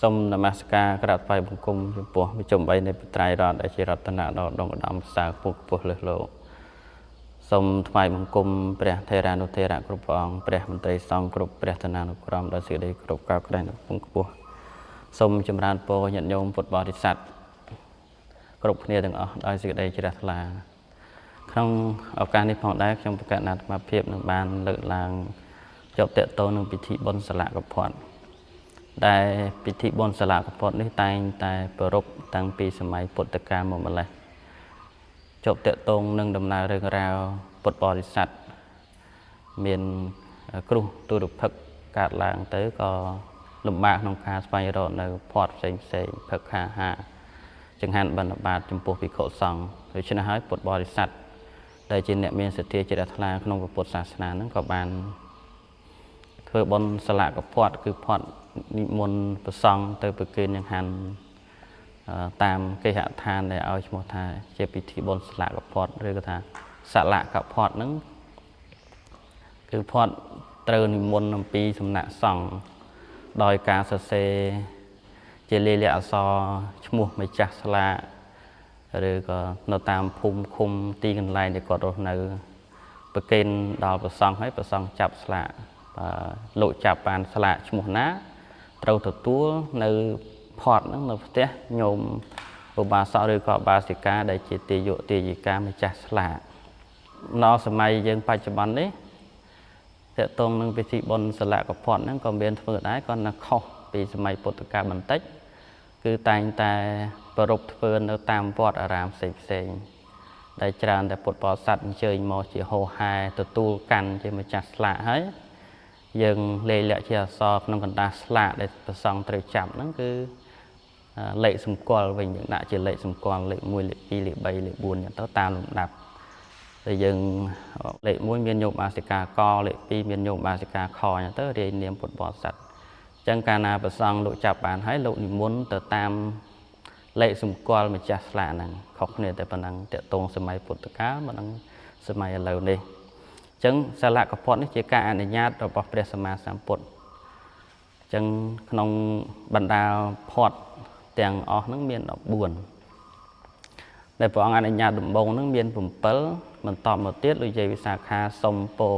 សូមនមស្ការក្រាបថ្វាយបង្គំចំពោះវិជំបីនៃបត្រៃរតដែលជារតនៈដ៏ដងឧត្តមសាពុពុះលើសលោកសូមថ្វាយបង្គំព្រះថេរានុថេរៈគ្រប់ព្រះអង្គព្រះមន្ត្រីសង្ឃគ្រប់ព្រះឋានានុក្រមដោយសេចក្តីគោរពកោតក្រែងនិងពងខ្ពស់សូមចម្រើនពរញាតិញោមពុទ្ធបរិស័ទគ្រប់គ្នាទាំងអស់ដោយសេចក្តីជ្រះថ្លាក្នុងឱកាសនេះផងដែរខ្ញុំប្រកាសអាត្មាភាពនឹងបានលើកឡើងជាប់តេតតនឹងពិធីបុណ្យសាលកផាត់ដែលពិធីបុណ្យសាលកផាត់នេះតែងតែប្រារព្ធតាំងពីសម័យពុទ្ធកាលមកម្ល៉េះជាប់តេតងនឹងដំណើររឿងរ៉ាវពុទ្ធបរិស័ទមានគ្រោះទុរភិក្សកើតឡើងទៅក៏លំបាកក្នុងការស្វែងរកនៅផាត់ផ្សេងភឹកខាហាចង្ហាន់បណ្ឌបាតចំពោះភិក្ខុសង្ឃដូច្នេះហើយពុទ្ធបរិស័ទដែលជាអ្នកមានសទ្ធាជ្រះថ្លាក្នុងពុទ្ធសាសនានឹងក៏បានធ្វើបុណ្យសាលកផាត់គឺផាត់និមន្តព្រះសង្ឃទៅប្រគេនចង្ហាន់តាមគេហដ្ឋានដែលឲ្យឈ្មោះថាជាពិធីបុណ្យសាលកផាត់ឬក៏ថាសាលកផាត់ហ្នឹងគឺផាត់ត្រូវនិមន្តអំពីសំណាក់សង្ឃដោយការសរសេរជាលាយលក្ខណ៍អក្សរឈ្មោះម្ចាស់ស្លាកឬក៏នៅតាមភូមិឃុំទីកន្លែងដែលគាត់រស់នៅប្រគេនដល់ព្រះសង្ឃហើយព្រះសង្ឃចាប់ស្លាកលោកចាប់បានស្លាកឈ្មោះណាត្រូវទទួលនៅផាត់ហ្នឹងនៅផ្ទះញោមឧបាសកឬក៏ឧបាសិកាដែលជាទាយកទាយិកាម្ចាស់ស្លាកដល់សម័យយើងបច្ចុប្បន្ននេះតើតងនឹងពិធីបុណ្យសាលកផាត់ហ្នឹងក៏មានធ្វើដែរក៏នៅខុសពីសម័យពុទ្ធកាលបន្តិចគឺតែងតែប្ររពធ្វើនៅតាមវត្តអារាមផ្សេងដែលច្រើនតែពុទ្ធបរិស័ទអញ្ជើញមកជាហោហែទទួលកាន់ជាម្ចាស់ស្លាកហើយយើងលេខលក្ខជាអក្សរក្នុងកណ្ដាលស្លាកដែលព្រះសង្ឃត្រូវចាប់ហ្នឹងគឺលេខសម្គាល់វិញយើងដាក់ជាលេខសម្គាល់លេខ1លេខ2លេខ3លេខ4ទៅតាមលំដាប់តែយើងលេខ1មានញោមអាសិកាកលេខ2មានញោមអាសិកាខទៅរាយនាមពុទ្ធបរិស័ទអញ្ចឹងកាលណាព្រះសង្ឃលោកចាប់បានហើយលោកនិមន្តទៅតាមលេខសម្គាល់ម្ចាស់ស្លាកហ្នឹងខុសគ្នាតែប៉ុណ្ណឹងតកតងសម័យពុទ្ធកាលមកនឹងសម័យឥឡូវនេះអញ្ចឹងសាលកផាត់នេះជាការអនុញ្ញាតរបស់ព្រះសម្មាសម្ពុទ្ធអញ្ចឹងក្នុងបណ្ដាលផាត់ទាំងអស់ហ្នឹងមាន14ដែលព្រះអង្គអនុញ្ញាតដំបូងហ្នឹងមាន7បន្តមកទៀតលោកយាយវិសាខាសុំពោ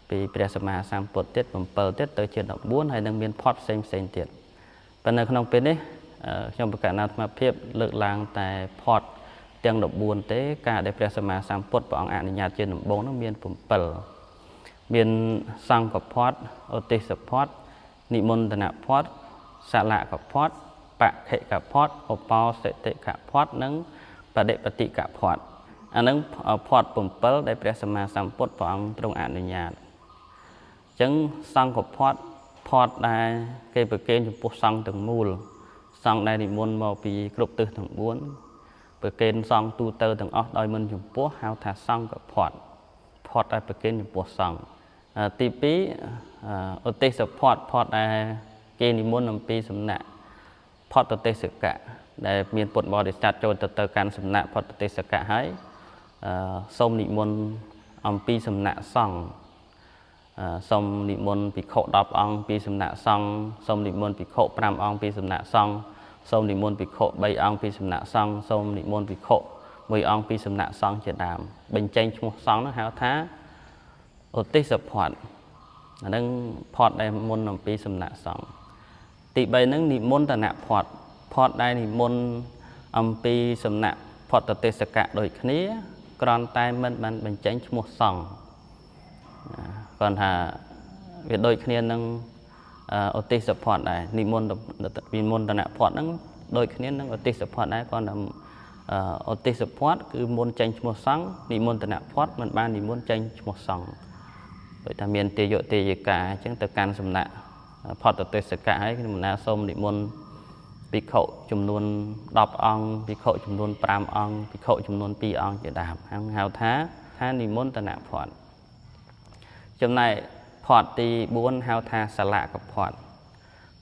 ពីព្រះសម្មាសម្ពុទ្ធទៀត7ទៀតទៅជា14ហើយនឹងមានផាត់ផ្សេងទៀតប៉ុន្តែនៅក្នុងពេលនេះខ្ញុំប្រកាសអាត្មាភាពលើកឡើងតែផាត់ទាំង14ទេការដែលព្រះសម្មាសម្ពុទ្ធព្រះអង្គអនុញ្ញាតជាដំបូងនោះមាន7មានសង្ឃផាត់ឧទ្ទេសផាត់និមន្តនផាត់សាលកផាត់បខិកផាត់ឧបោសិតិកផាត់និងបដិបតិកផាត់អានឹងផាត់7ដែលព្រះសម្មាសម្ពុទ្ធព្រះអង្គទ្រង់អនុញ្ញាតអញ្ចឹងសង្ឃផាត់ដែលគេប្រគេនចំពោះសង្ឃទាំងមូលសង្ឃដែលនិមន្តមកពីគ្រប់ទិសទាំង4ប្រគេនសង្ឃទូទៅទាំងអស់ដោយមិនចំពោះហៅថាសង្ឃផាត់ដែលប្រគេនចំពោះសង្ឃទី2ឧទ្ទេសផាត់ដែលគេនិមន្តអំពីសំណាក់ផាត់ឧទ្ទេសកៈដែលមានពុទ្ធបរិស័ទចូលទៅកាន់សំណាក់ផាត់ឧទ្ទេសកៈហើយសូមនិមន្តអំពីសំណាក់សង្ឃសូមនិមន្តភិក្ខុ10អង្គពីសំណាក់សង្ឃសូមនិមន្តភិក្ខុ5អង្គពីសំណាក់សង្ឃសូមនិមន្តភិក្ខុ3អង្គពីសំណាក់សង្ឃសូមនិមន្តភិក្ខុ1អង្គពីសំណាក់សង្ឃជាដើមបញ្ចេញឈ្មោះសង្ឃនោះហៅថាឧទ្ទេសផាត់អានឹងផាត់ដែលមុនអំពីសំណាក់សង្ឃទី3ហ្នឹងនិមន្តនផាត់ដែលនិមន្តអំពីសំណាក់ផាត់ឧទ្ទេសកៈដូចគ្នាគ្រាន់តែមិនបានបញ្ចេញឈ្មោះសង្ឃគាត់ថាវាដូចគ្នានឹងឧទ្ទេសផាត់ដែរនិមន្តនផាត់ហ្នឹងដូចគ្នានឹងឧទ្ទេសផាត់ដែរគាត់ថាឧទ្ទេសផាត់គឺមុនចេញឈ្មោះសង្ឃនិមន្តនផាត់មិនបាននិមន្តចេញឈ្មោះសង្ឃដូចថាមានទាយកទាយិកាអញ្ចឹងទៅកាន់សំណាក់ផាត់ឧទ្ទេសកៈហើយខ្ញុំណាសូមនិមន្តភិក្ខុចំនួន10អង្គភិក្ខុចំនួន5អង្គភិក្ខុចំនួន2អង្គជាដើមហៅថានិមន្តនផាត់ចំណែកផាត់ទី4ហៅថាសាលកផាត់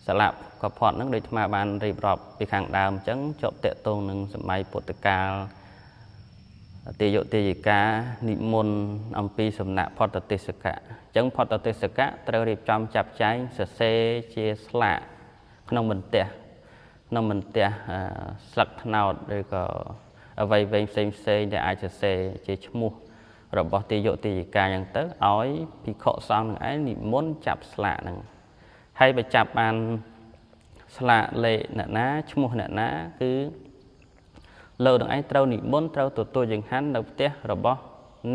ហ្នឹងដូចអាបានរៀបរាប់ពីខាងដើមអញ្ចឹងជាប់តេតងនឹងសម័យពុទ្ធកាលទាយកទាយិកានិមន្តអំពីសំណាក់ផាត់ឧទ្ទេសកៈអញ្ចឹងផាត់ឧទ្ទេសកៈត្រូវរៀបចំចាប់ចែងសរសេរជាស្លាក ក្នុងមិនផ្ទះស្លឹកត្នោតឬក៏អ្វីផ្សេងដែលអាចសរសេរជាឈ្មោះរបស់ទាយកទាយិកាអញ្ចឹងទៅឲ្យភិក្ខុសង្ឃនឹងឯងនិមន្តចាប់ស្លាកហ្នឹងហើយបើចាប់បានស្លាកលេខអ្នកណាឈ្មោះអ្នកណាគឺលោកនឹងឯងត្រូវនិមន្តត្រូវទទួលចង្ហាន់នៅផ្ទះរបស់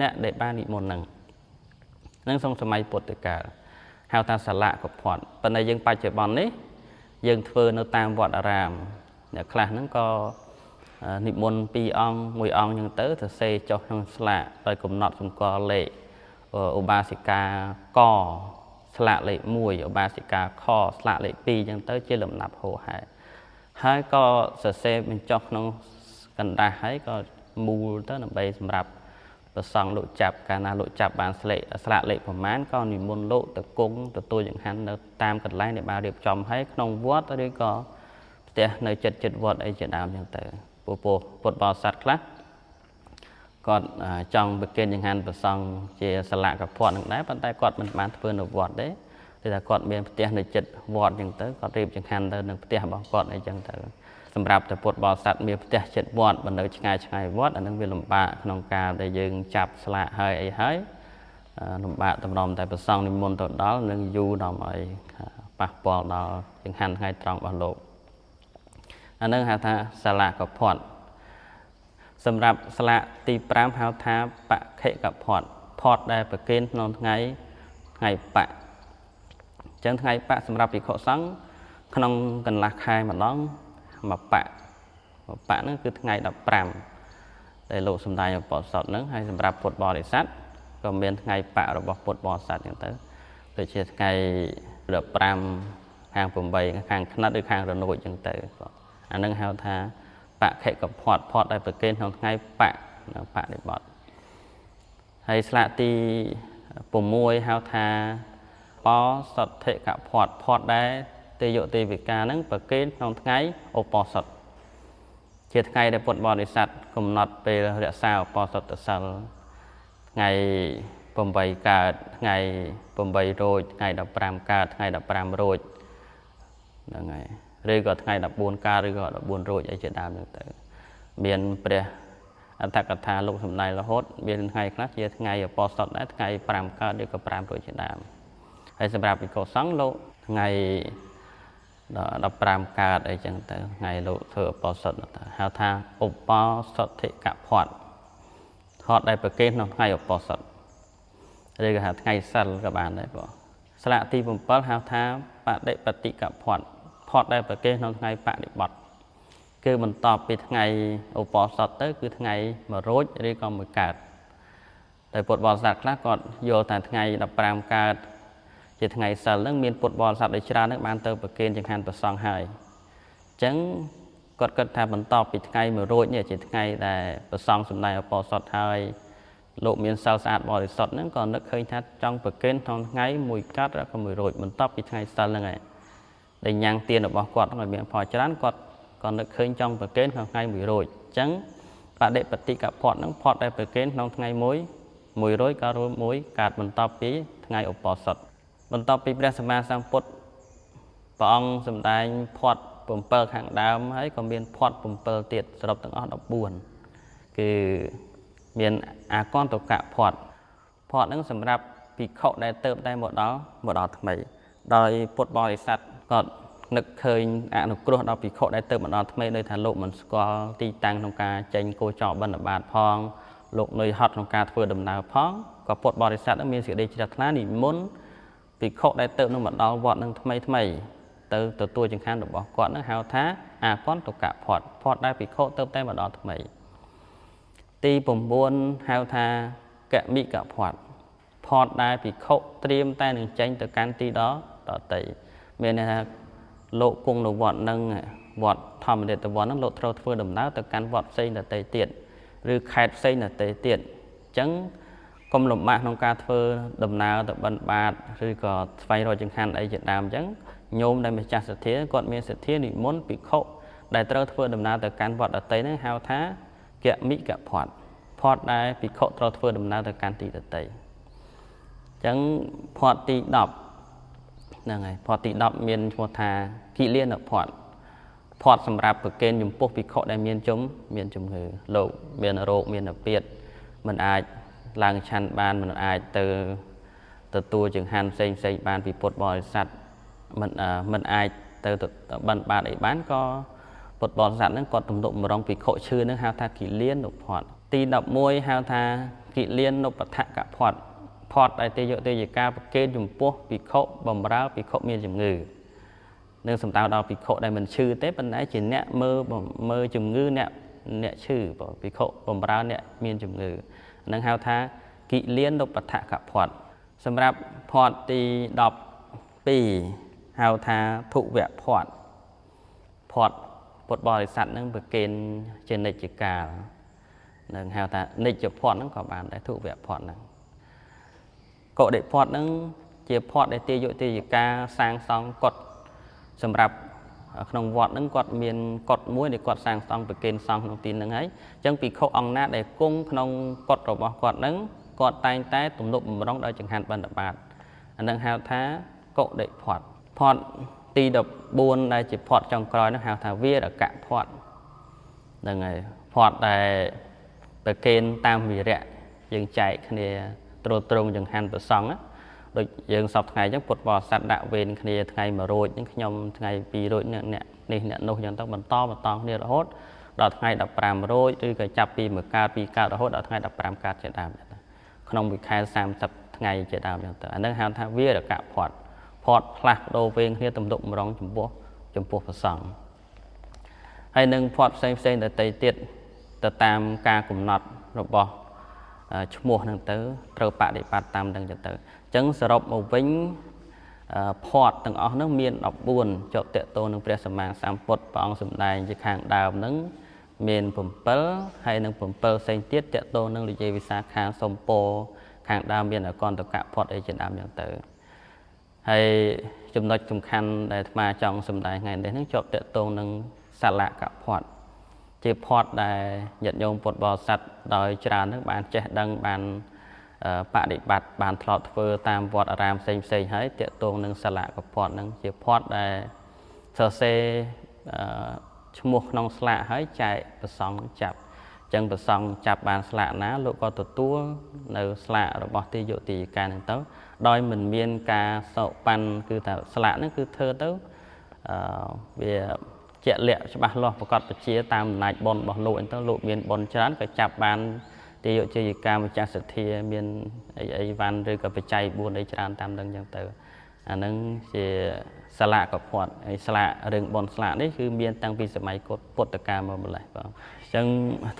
អ្នកដែលបាននិមន្តហ្នឹងក្នុងសម័យពុទ្ធកាលហៅថាសាលកផាត់ប៉ុន្តែយើងបច្ចុប្បន្ននេះយើងធ្វើនៅតាមវត្តអារាមអ្នកខ្លះហ្នឹងក៏និមន្ត2អង្គ1អង្គអញ្ចឹងទៅសរសេរចុះក្នុងស្លាកដោយកំណត់សម្គាល់លេខឧបាសិកាកស្លាកលេខ1ឧបាសិកាខស្លាកលេខ2អញ្ចឹងទៅជាលំដាប់ហោហែហើយក៏សរសេរបញ្ចុះក្នុងកណ្ដាស់ហើយក៏មូលទៅដើម្បីសម្រាប់ប្រសង់លោកចាប់កាលណាលោកចាប់បានស្លាកលេខប្រមាណក៏និមន្តលោកទៅគង់ទទួលចង្ហាន់នៅតាមកន្លែងដែលបានរៀបចំឲ្យក្នុងវត្តឬក៏ផ្ទះនៅចិត្តវត្តអីជាដើមអញ្ចឹងទៅពុទ្ធបរិស័ទខ្លះគាត់ចង់ប្រគេនចង្ហាន់ប្រសង់ជាសាលកផាត់នឹងដែរប៉ុន្តែគាត់មិនបានធ្វើនៅវត្តទេគឺថាគាត់មានផ្ទះនៅចិត្តវត្តអញ្ចឹងទៅគាត់រៀបចង្ហាន់ទៅនៅផ្ទះរបស់គាត់អីចឹងទៅសម្រាប់តែពុទ្ធបរិស័ទមានផ្ទះចិត្តវត្តបើនៅឆ្ងាយវត្តអានឹងវាលំបាកក្នុងការដែលយើងចាប់ស្លាកហើយអីហើយលំបាកតម្រុំតែប្រសង់និមន្តទៅដល់នឹងយូរដល់ឲ្យប៉ះពាល់ដល់ចង្ហាន់ថ្ងៃត្រង់របស់លោកអានឹងហៅថាសាលកផាត់សម្រាប់ស្លាកទី5ហៅថាបខិកផាត់ផាត់ដែលប្រគេនក្នុងថ្ងៃបៈអញ្ចឹងថ្ងៃបៈសម្រាប់ភិក្ខុសង្ឃក្នុងកន្លះខែម្ដងមកបៈហ្នឹងគឺថ្ងៃ15ដែលលោកសំដែងឧបសថហ្នឹងហើយសម្រាប់ពុទ្ធបរិស័ទក៏មានថ្ងៃបៈរបស់ពុទ្ធបរិស័ទអញ្ចឹងទៅដូចជាថ្ងៃ15ខាង8ខាងខ្និតឬខាងរនោចអញ្ចឹងទៅអានឹងហៅថាបខិកផាត់ផាត់ដែលប្រគេនក្នុងថ្ងៃបៈបដិបត្តិហើយស្លាកទី6ហៅថាបសទ្ធិកផាត់ផាត់ដែលទេយកទេវិការហ្នឹងប្រគេនក្នុងថ្ងៃឧបសថជាថ្ងៃដែលពុទ្ធបរិស័ទកំណត់ពេលរក្សាឧបសថសិលថ្ងៃ8កើតថ្ងៃ8រោចថ្ងៃ15កើតថ្ងៃ15រោចហ្នឹងហើយឬក៏ថ្ងៃ14កើតឬក៏14រោចអីជាដើមហ្នឹងទៅមានព្រះអត្ថកថាលោកសំដែងរហូតមានថ្ងៃខ្លះជាថ្ងៃឧបសថដែរថ្ងៃ5កើតឬក៏5រោចជាដើមហើយសម្រាប់ភិក្ខុសង្ឃលោកថ្ងៃ15កើតអីចឹងទៅថ្ងៃលោកធ្វើឧបសថទៅហៅថាឧបសទ្ធិកផាត់ថតដែលប្រគេនក្នុងថ្ងៃឧបសថឬក៏ហៅថ្ងៃសិលក៏បានដែរបងស្លាកទី7ហៅថាបដិបត្តិកផាត់ផាត់ដែលប្រគេនក្នុងថ្ងៃបដិបត្តិគឺបន្ទាប់ពីថ្ងៃឧបសថទៅគឺថ្ងៃ1រោចឬក៏1កើតតែពុទ្ធបរិស័ទខ្លះគាត់យល់ថាថ្ងៃ15កើតជាថ្ងៃសិលហ្នឹងមានពុទ្ធបរិស័ទដែលច្រើនហ្នឹងបានទៅប្រគេនចង្ហាន់ព្រះសង្ឃហើយអញ្ចឹងគាត់គិតថាបន្ទាប់ពីថ្ងៃ1រោចនេះជាថ្ងៃដែលព្រះសង្ឃសម្ដែងឧបសថហើយលោកមានសិលស្អាតបរិសុទ្ធហ្នឹងក៏នឹកឃើញថាចង់ប្រគេនក្នុងថ្ងៃ1កើតឬក៏1រោចបន្ទាប់ពីថ្ងៃសិលហ្នឹងហើយដែលញ៉ាំងទានរបស់គាត់ឲ្យមានផលច្រើនគាត់ក៏នឹកឃើញចង់ប្រគេនក្នុងថ្ងៃ1រោចអញ្ចឹងបដិបត្តិកផាត់ហ្នឹងផាត់ដែលប្រគេនក្នុងថ្ងៃ1រោចក៏1កើតបន្ទាប់ពីថ្ងៃឧបសថបន្ទាប់ពីព្រះសម្មាសម្ពុទ្ធព្រះអង្គសម្ដែងផាត់7ខាងដើមហើយក៏មានផាត់7ទៀតសរុបទាំងអស់14គឺមានអាកន្តកៈផាត់ហ្នឹងសម្រាប់ភិក្ខុដែលទៅតែមកដល់ថ្មីដោយពុទ្ធបរិស័ទក៏នឹកឃើញអនុគ្រោះដល់ភិក្ខុដែលទៅមកដល់ថ្មីដោយថាលោកមិនស្គាល់ទីតាំងក្នុងការចេញគោចរបិណ្ឌបាតផងលោកនៅហត់ក្នុងការធ្វើដំណើរផងក៏ពុទ្ធបរិស័ទមានសេចក្តីជ្រះថ្លានិមន្តភិក្ខុដែលទៅនឹងមកដល់វត្តនឹងថ្មីទៅទទួលចង្ហាន់របស់គាត់នឹងហៅថាអាកន្តកៈផាត់ដែលភិក្ខុទៅតែមកដល់ថ្មីទី9ហៅថាកមិកផាត់ដែលភិក្ខុត្រៀមតែនឹងចេញទៅកាន់ទីដទៃមានន័យថាលោកគង់នៅវត្តនឹងវត្តធម្មរាជវត្តនឹងលោកត្រូវធ្វើដំណើរទៅកាន់វត្តផ្សេងដទៃទៀតឬខេត្តផ្សេងដទៃទៀតអញ្ចឹងកុំលំបាកក្នុងការធ្វើដំណើរទៅបិណ្ឌបាតឬក៏ស្វែងរកចង្ហាន់អីជាដើមអញ្ចឹងញោមដែលម្ចាស់សទ្ធាគាត់មានសទ្ធានិមន្តភិក្ខុដែលត្រូវធ្វើដំណើរទៅកាន់វត្តដទៃហ្នឹងហៅថាកមិកផាត់ដែលភិក្ខុត្រូវធ្វើដំណើរទៅកាន់ទីដទៃអញ្ចឹងផាត់ទី10 nâng này phọt tí đọc miền chùa thà kỵ liên ở phọt sầm rạp của kênh dùng bốc bị khọ đại miền chấm người lộ miền ở rộ miền ở biệt mình ai làng chăn ban mình ai từ tua chừng han xây ban vì bột bò sạch mình ai từ ban ban để bán có bột bò sạch nó còn tụm tụm mà rong vì khọ chưa nó hao tha kỵ liên nộp phọt tí đọc môi hao tha kỵ liên nộp bật thạ cả phọt đại tê dựa tê dựa ca kênh dùng bốc bị khọ bầm ráo bị khọ miền chừng người nên sầm tao đào bị khổ đây mình chư tết bên đấy chỉ nẹt mơ chùm ngư nẹt chư bỏ bị khổ bầm rau nẹt miên chùm ngư nâng hao tha kỵ liên độc bát thạ cả phọt sầm rạp phọt thì đọc pì hao tha thụ vẹn phọt bột bò thì sẵn nâng bậc kênh trên nịch chỉ cả nâng hao tha nịch chụp phọt nó có bàn đấy thụ vẹn phọt nâng cộ để phọt nâng chia phọt để tiêu dụ tiêu chỉ ca sang song cộtสำหรับขนมวัดนั้นกอดเมียนกอดมุ้ยในกอดสร้างซองไปเกณฑ์ซองขนมตีนนั่งไงจังปีเขาองนาได้กุ้งขนมกอดระบกอดนั้นกอดตายแต่ตุ่มลุกมันร้องได้จังหันบันดาบาดอันนั้นหาวท้าโกได้พอดตีดับบุญได้จีพอดจังกรอยนั้นหาวท้าเวียระกะพอดนั่งไงพอดได้ไปเกณฑ์ตามวิระยังใจคะแนนตรงจังหันตัวซองโดยยังสอบไงยังปวดบ่อสัตว์ดะเวนคดีไงมาโรยยังขยมไงปีโรยเนี่ยโน้ยังต้องบรรทอเนี่ยเราโหดดอกไงดับปรามโรยด้วยกับจับปีเหมือนกาปีกาเราโหดดอกไงดับปรามกาเจดามขนมวิคาย30ไงเจดามอย่างต่างอันนั้นหาทางเวียระกะพอดพลักโดเวงเนี่ยตำดุมร้องจุ่มพวกผสมให้หนึ่งพอดเส้นแต่ติดแต่ตามการกลุ่มน็อตระบบชั่วโมงนึงเต๋อเติมปะได้ปะตามดังจะเต๋อจังสรุปมาวิ่งพอดตั้งออกนักเมียนออกบุญจบเตะโตนึงเปรียสมางสามปดปองสมได้จะข้างดาวนึงเมียนผมเปิลให้นึงผมเปิลเซนเตียเตะโตนึงลิเจวิสาข้างสมโปข้างดาวเมียนก่อนตะกะพอดไอเจนดามอย่างเต๋อให้จุดนัดสำคัญได้มาจองสมได้ไงได้ทั้งจบเตะโตนึงสละกะพอดเจ็บพอดได้หยัดโยงปวดบอสัตโดยจรานึกบานเจดังบานปฏิบัติบานทลอดเฟอตามวอดอารามเซยให้เตะตรงนึงสละกับพอดนึงเจ็บพอดได้เซอเซชั่วโมงน้องสละให้ใจประสองจับจังประสองจับบานสละนะลูกก็ตัวในสละระบบที่อยู่ตีการนั่นเต้าโดยเหมือนเมียนกาโซปันคือแต่สละนั่นคือเธอเต้าเวียเจาะเละฉบับล้อประกอบปัจจัยตามนายบอลบอลลูกเต้าลูกเมียนบอลฉะนั้นก็จับบานที่อยู่ที่การวิจารณ์สัตย์เมียนไอวันหรือกับปัจจัยบุญได้จานตามดังอย่างเต่อันนั้นจะสละกับพอดไอสละเรื่องบอลสละนี่คือเมียนตั้งปีสมัยกดปตการมาเมื่อไหร่ป่ะจัง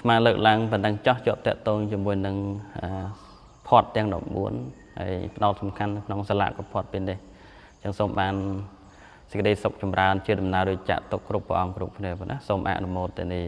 มาเลิกลังเป็นดังจ่อจบแต่ตรงจมูกดังพอดแตงดอกบุญไอเราสำคัญน้องสละกับพอดเป็นเดจังสมบันสิ่งใดสกจำรานเชื่อดำนาโดยจะตกกรุบปองกรุบเนี่ยนะสมอนุโมทนี